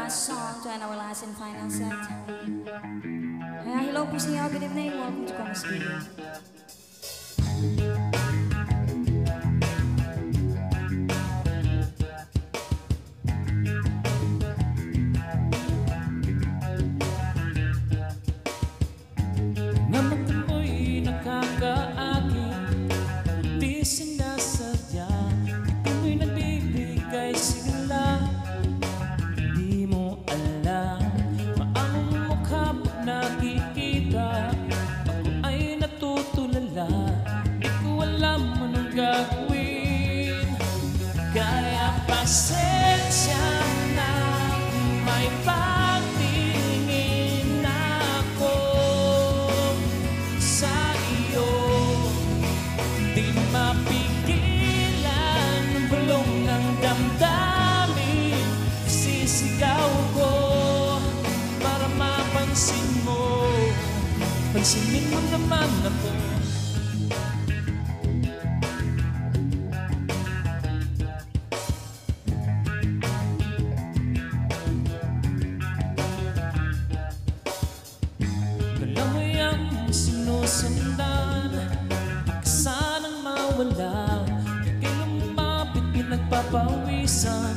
last song to end our last and final set. Hello po sa inyo. Good evening. Welcome to Comus Studio. Pasensya na may pagtingin ako sa iyo. Di mapigilan bulong ng damdamin. Sisigaw ko para mapansin mo. Pansinin mo naman ako. Sinusundan, sanang mawala. Di lumapit, pinagpapawisan.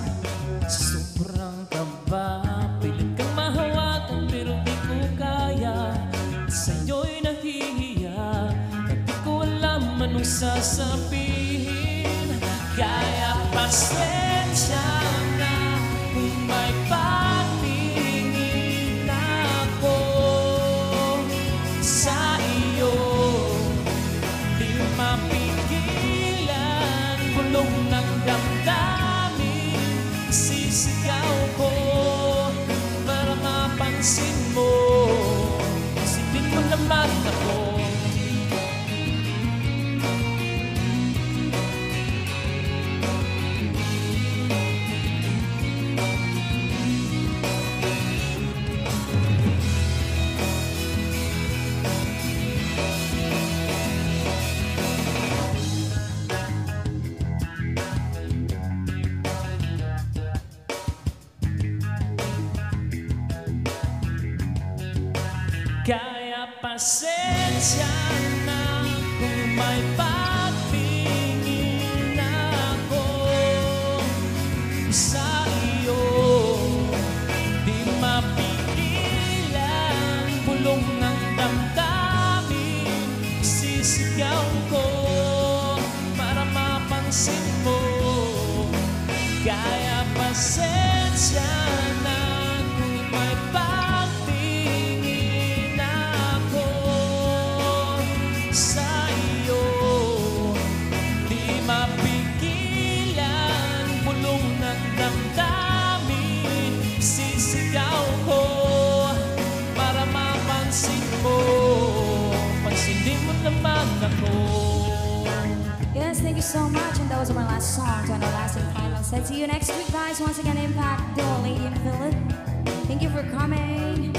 Sa sobrang kaba, pilit kang mahawakan pero di ko kaya. Sa'yo'y nahihiya at di ko alam anong sasabihin. Kaya pasensya na kung may patingin ako sa iyo. Di mapigilan bulong ng damdamin. Sisigaw ko para mapansin mo. Isipin mo naman ako. Kaya pasensya na kung may pagtingin ako sa iyo. Di mapigilan bulong ng damdamin. Sisigaw ko para mapansin mo. Kaya pasensya na kung may sisigaw ko para mapansin mo. Pansinin mo naman ako. Yes, thank you so much. And that was our last song to end our last and final set. See you next week, guys. Once again, Impact, Dual Lady and Philip. Thank you for coming.